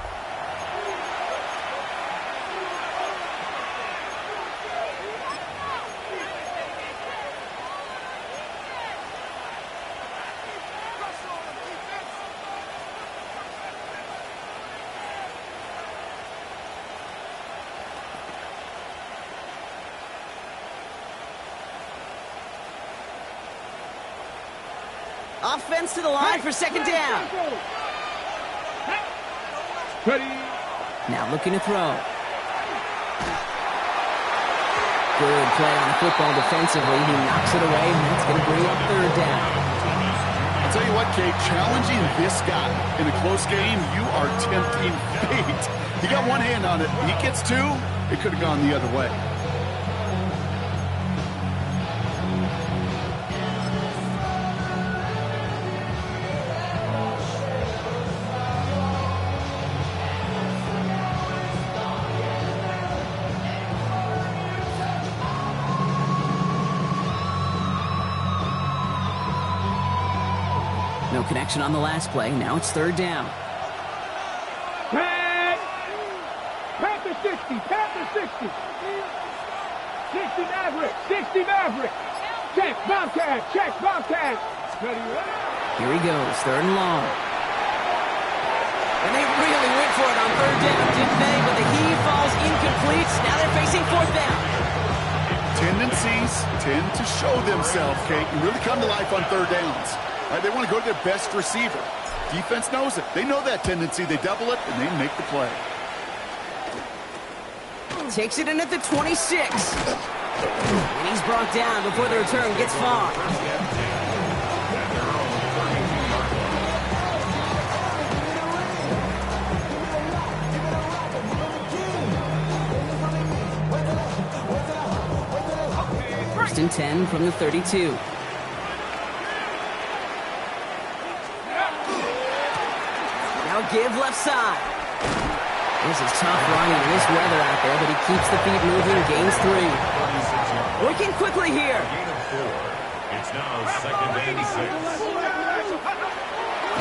Offense to the line for 2nd down. Ready. Now looking to throw. Good play on the football defensively. He knocks it away, and that's going to bring up 3rd down. I'll tell you what, Kate, challenging this guy in a close game, you are tempting fate. He got one hand on it. He gets 2. It could have gone the other way. No No connection on the last play. Now it's third down. Panther 60, Panther 60. 60 Maverick, 60 Maverick. Check, Bobcat, check, Bobcat. Here he goes, third and long. And they really went for it on third down, didn't they? But the heave falls incomplete. Now they're facing fourth down. Tendencies tend to show themselves, Kate, and really come to life on third downs. Right, they want to go to their best receiver. Defense knows it. They know that tendency. They double it, and they make the play. Takes it in at the 26. And he's brought down before the return gets far. First and 10 from the 32. Now give left side. This is tough running in this weather out there, but he keeps the feet moving, gains 3. Working quickly here. It's now second and 6.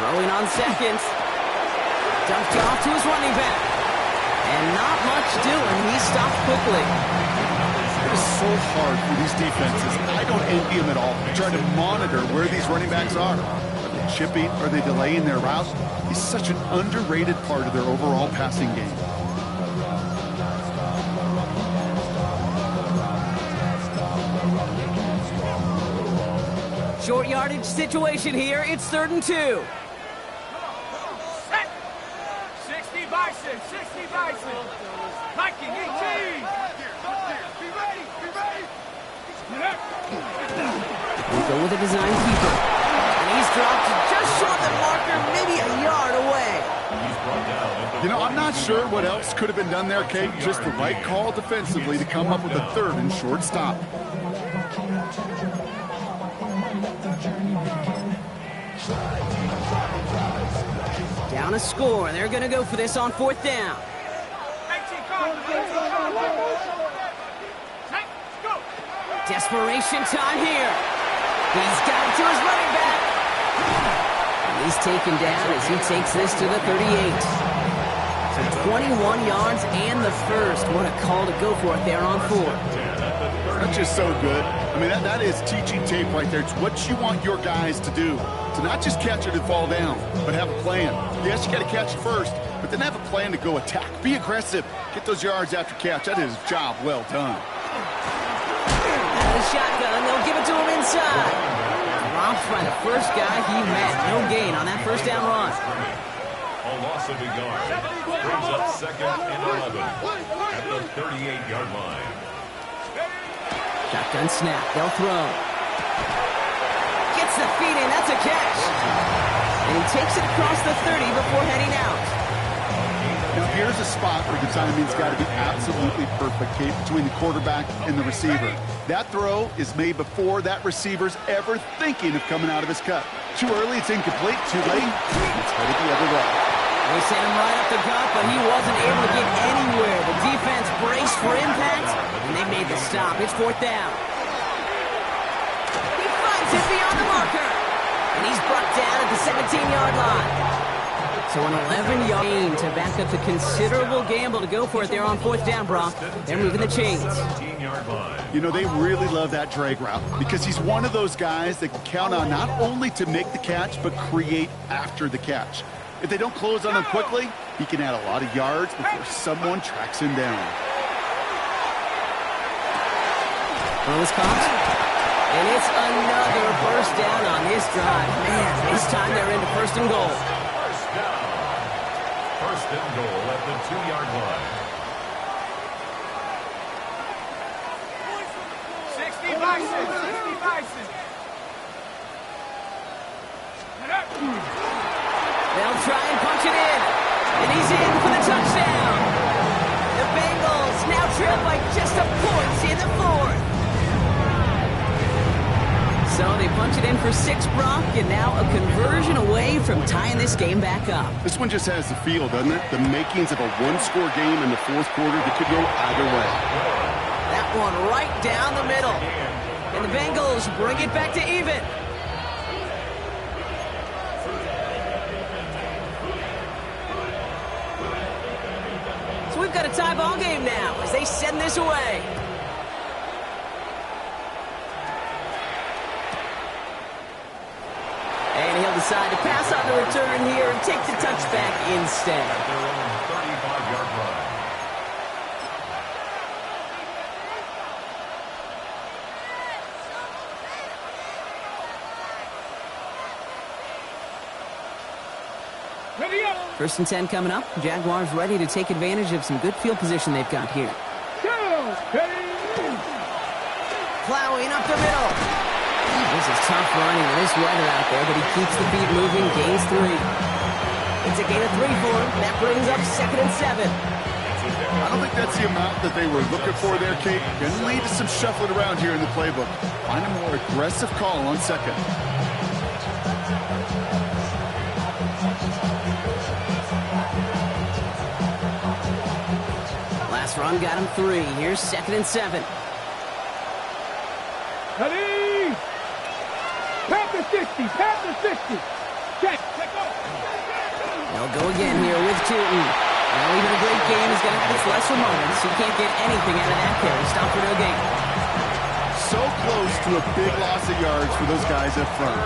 Throwing on seconds. Dumped off to his running back. And not much doing. He's stopped quickly. It is so hard for these defenses. I don't envy them at all. They try to monitor where these running backs are. Are they chipping? Are they delaying their route? He's such an underrated part of their overall passing game. Short yardage situation here. It's third and 2. 60 Bison, 60 Bison. Viking 18. Be ready, be ready. We go with a design keeper. And he's dropped just short of the marker, maybe a yard away. You know, I'm not sure what else could have been done there, Kate. Just the right call defensively to come up with a third and short stop. Down a score, and they're going to go for this on fourth down. Desperation time here. He's got it to his running back. And he's taken down as he takes this to the 38. So 21 yards and the first. What a call to go for it there on 4. That's just so good. I mean, that is teaching tape right there. It's what you want your guys to do. To not just catch it and fall down, but have a plan. Yes, you got to catch it first, but then have a plan to go attack. Be aggressive. Get those yards after catch. That is a job well done. Out of the shotgun, they'll give it to him inside. Drops by the first guy he met. No gain on that first down run. A loss of a yard. Brings up second and 11 at the 38-yard line. Shotgun snap. They'll throw. Gets the feet in. That's a catch. And he takes it across the 30 before heading out. Now, here's a spot where the timing's got to be absolutely perfect, Kate, between the quarterback and the receiver. That throw is made before that receiver's ever thinking of coming out of his cut. Too early, it's incomplete. Too late, it's headed the other way. They sent him right up the gut, but he wasn't able to get anywhere. The defense braced for impact, and they made the stop. It's fourth down. He finds it beyond the marker, and he's brought down at the 17-yard line. So an 11-yard gain to back up the considerable gamble to go for it there on fourth down, Brock. They're moving the chains. You know, they really love that drag route because he's one of those guys that can count on not only to make the catch, but create after the catch. If they don't close on him quickly, he can add a lot of yards before someone tracks him down. Throws caught. And it's another first down on this drive. Man, this time they're into first and goal. First and goal at the 2-yard line. 60 Bison, 60 Bison. They'll try and punch it in. And he's in for the touchdown. The Bengals now trail by just a point in the fourth. So they punch it in for 6, Brock, and now a conversion away from tying this game back up. This one just has the feel, doesn't it? The makings of a one-score game in the fourth quarter that could go either way. That one right down the middle. And the Bengals bring it back to even. tie ball game now as they send this away. And he'll decide to pass on the return here and take the touchback instead. At their own 35-yard line. Ready up. 1st and 10 coming up. Jaguars ready to take advantage of some good field position they've got here. Go. Ready. Plowing up the middle. This is tough running with this weather out there, but he keeps the feet moving, gains 3. It's a gain of 3 for him. That brings up 2nd and 7. I don't think that's the amount that they were looking for there, Kate. Going to lead to some shuffling around here in the playbook. Find a more aggressive call on 2nd. Last run got him 3. Here's 2nd and 7. Ready. Panther 50. Panther 50. Check. Check off. They'll go again here with Tootin. Well, even a great game is going to have its lesser moments. He can't get anything out of that carry. Stop for no gain. So close to a big loss of yards for those guys up front.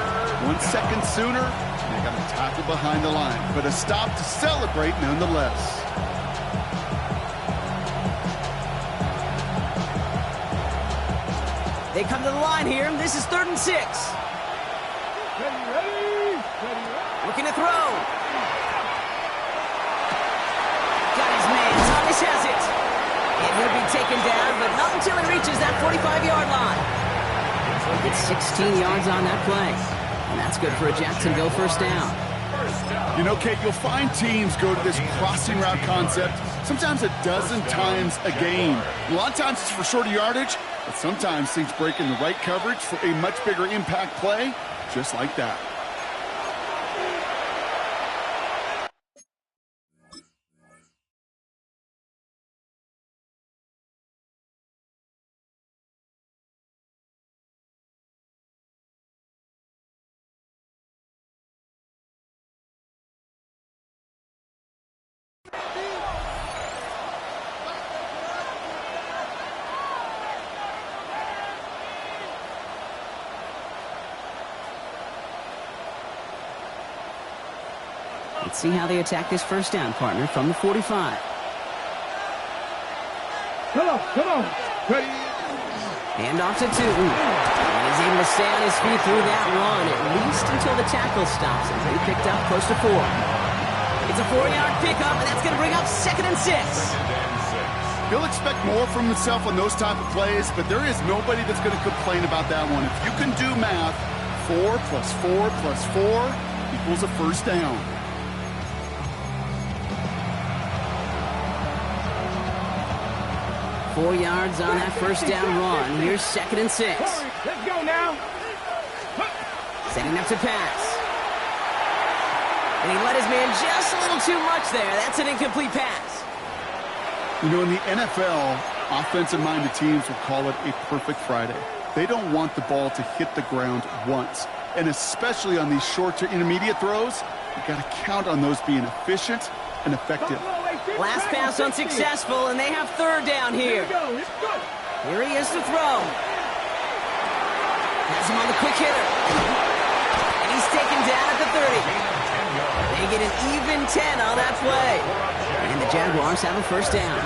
1 second sooner, and they got to tackle behind the line. But a stop to celebrate nonetheless. They come to the line here. This is 3rd and 6. Ready. Ready. Ready. Looking to throw. Got his man. Thomas has it. And he'll be taken down, but not until he reaches that 45-yard line. He gets 16 yards on that play. And that's good for a Jacksonville 1st down. You know, Kate, you'll find teams go to this crossing route concept sometimes a dozen times a game. A lot of times it's for shorter yardage, but sometimes things break in the right coverage for a much bigger impact play, just like that. Let's see how they attack this 1st down, partner, from the 45. Come on. Come on. Ready. Hand off to Tootin. And he's able to stay on his feet through that run, at least until the tackle stops him. He picked up close to 4. It's a 4-yard pickup, and that's going to bring up 2nd and 6. He'll expect more from himself on those type of plays, but there is nobody that's going to complain about that one. If you can do math, 4 plus 4 plus 4 equals a 1st down. Four yards on that 1st down run. Here's 2nd and 6. Let's go now. Setting up to pass. And he let his man just a little too much there. That's an incomplete pass. You know, in the NFL, offensive-minded teams will call it a perfect Friday. They don't want the ball to hit the ground once. And especially on these short to intermediate throws, you got to count on those being efficient and effective. Last pass unsuccessful, and they have 3rd down here. Here he is to throw. Has him on the quick hitter. And he's taken down at the 30. They get an even 10 on that play. And the Jaguars have a 1st down.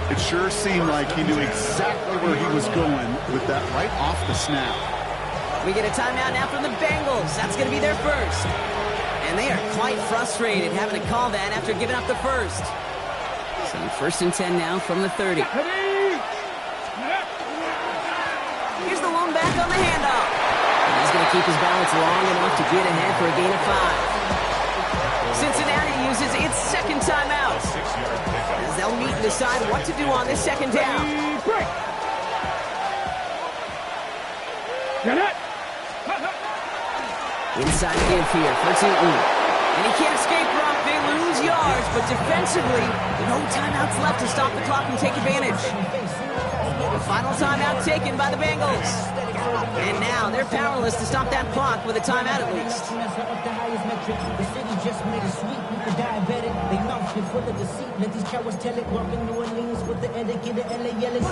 It sure seemed like he knew exactly where he was going with that right off the snap. We get a timeout now from the Bengals. That's going to be their 1st. And they are quite frustrated having to call that after giving up the 1st. So 1st and 10 now from the 30. Here's the lone back on the handoff. And he's going to keep his balance long enough to get ahead for a gain of 5. Cincinnati uses its 2nd timeout, as they'll meet and decide what to do on this 2nd down. Inside the give here for Tootin. And he can't escape rock. They lose yards, but defensively, no timeouts left to stop the clock and take advantage. The final timeout taken by the Bengals. And now they're powerless to stop that clock with a timeout at least. You're full of deceit. Let these cowards tell it. Walk in New Orleans with the etiquette of LA yelling.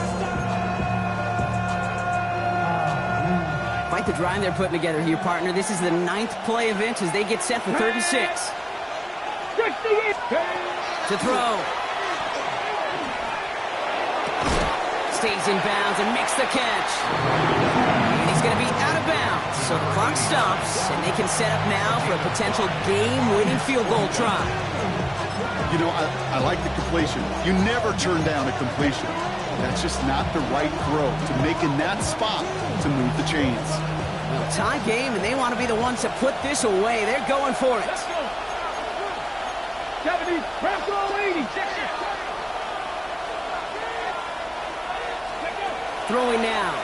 Quite the drive they're putting together here, partner. This is the 9th play of inch as they get set for 36. To throw. Stays in bounds and makes the catch. And he's going to be out of bounds. So the clock stops, and they can set up now for a potential game-winning field goal try. You know, I like the completion. You never turn down a completion. That's just not the right throw to make in that spot to move the chains. Well, tie game, and they want to be the ones to put this away. They're going for it. 70, press all 80. Throwing now.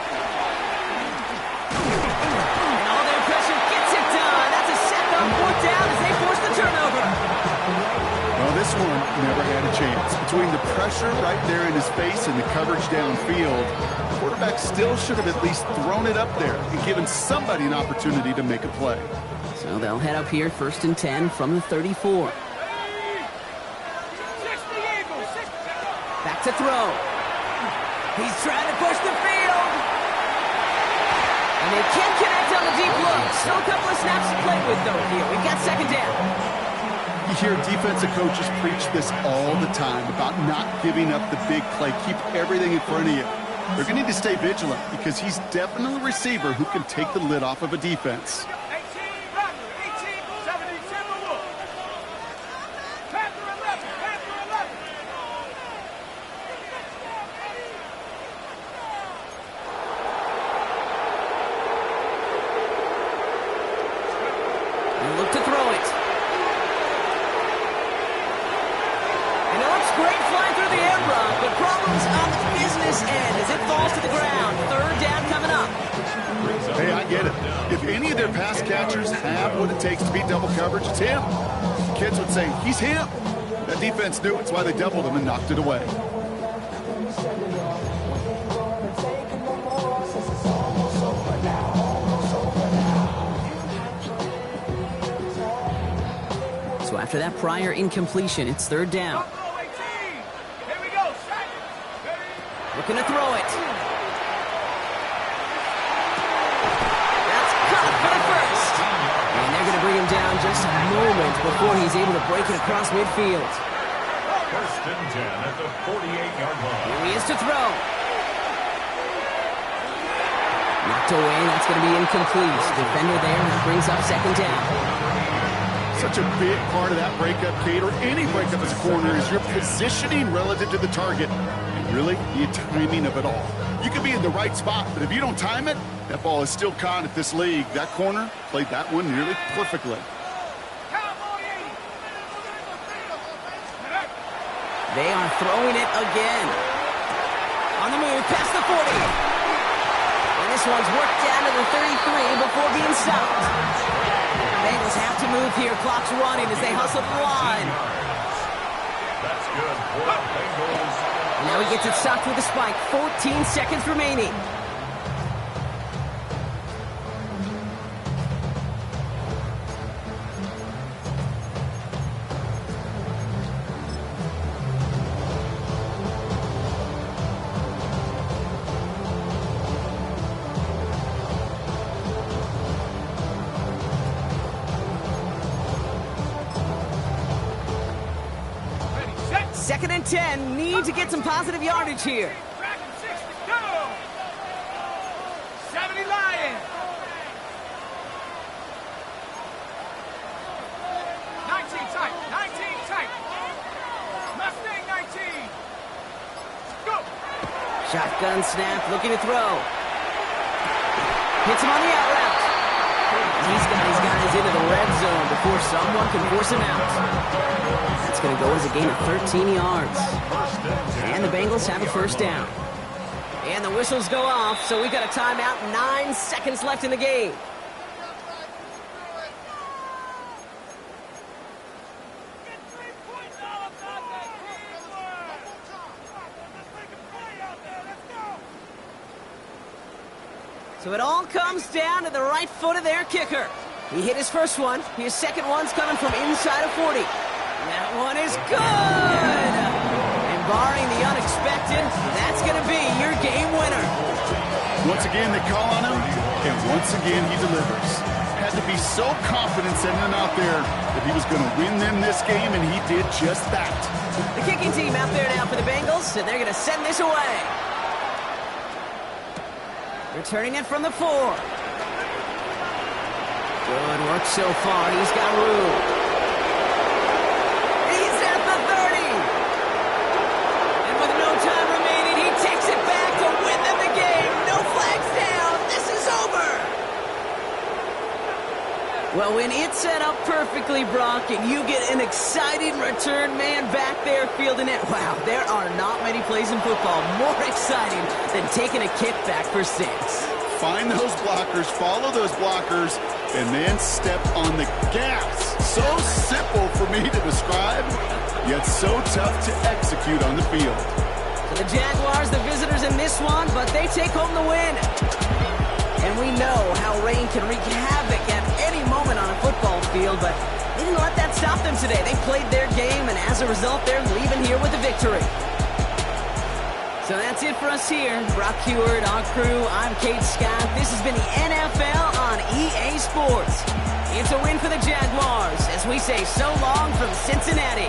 And all their pressure gets it done. That's a set on 4th down as they force the turnover. Well, this one never had a chance. Between the pressure right there in his face and the coverage downfield, the quarterback still should have at least thrown it up there and given somebody an opportunity to make a play. So they'll head up here 1st and 10 from the 34. Back to throw. He's trying to push the field. And they can't connect on the deep look. Still a couple of snaps to play with, though, here. We've got 2nd down. You hear defensive coaches preach this all the time about not giving up the big play. Keep everything in front of you. They're going to need to stay vigilant because he's definitely a receiver who can take the lid off of a defense. 18, 70, Timberwolves. Panther 11, Panther 11. They look to throw it. And it looks great flying through the air, Rob, but problems on the business end as it falls to the ground. 3rd down coming up. Hey, I get it. If any of their pass catchers have what it takes to beat double coverage, it's him. Kids would say, he's him. That defense knew it's why they doubled him and knocked it away. So after that prior incompletion, it's 3rd down. Here we go. Looking to throw it. That's caught for the 1st. And they're going to bring him down just a moment before he's able to break it across midfield. 1st and 10 at the 48-yard line. Here he is to throw. Knocked away. That's going to be incomplete. Defender there, and that brings up 2nd down. Such a big part of that breakup, Kate, or any breakup as a corner, is your positioning relative to the target. And really, the timing of it all. You can be in the right spot, but if you don't time it, that ball is still caught at this league. That corner played that one nearly perfectly. They are throwing it again. On the move, past the 40. And this one's worked down to the 33 before being stopped. Bengals have to move here. Clock's running as they hustle the line. That's good for the Bengals. Now he gets it stopped with a spike. 14 seconds remaining. Second and 10. Need to get some positive yardage here. Back and 6 to go. 70 Lions. 19 tight. 19 tight. Mustang 19. Go. Shotgun snap, looking to throw. Hits him on the out route. He's got his guys into the red zone before someone can force him out. That's going to go as a gain of 13 yards. And the Bengals have a 1st down. And the whistles go off, so we've got a timeout. 9 seconds left in the game. So it all comes down to the right foot of their kicker. He hit his first one. His second one's coming from inside of 40. That one is good! And barring the unexpected, that's going to be your game winner. Once again, they call on him, and once again, he delivers. Had to be so confident sending him out there that he was going to win them this game, and he did just that. The kicking team out there now for the Bengals, and they're going to send this away. Returning it from the 4. Good work so far. He's got room. He's at the 30. And with no time remaining, he takes it back to win them the game. No flags down. This is over. Well, when it's set up perfectly, Brock, and you get an exciting return man back there fielding it, wow, there are not many plays in football more exciting than taking a kick back for 6. Find those blockers, follow those blockers, and then step on the gas. So simple for me to describe, yet so tough to execute on the field. So the Jaguars, the visitors in this one, but they take home the win. And we know how rain can wreak havoc at any moment on a football field, but they didn't let that stop them today. They played their game, and as a result, they're leaving here with a victory. So that's it for us here. Brock Heward, our crew, I'm Kate Scott. This has been the NFL on EA Sports. It's a win for the Jaguars as we say so long from Cincinnati.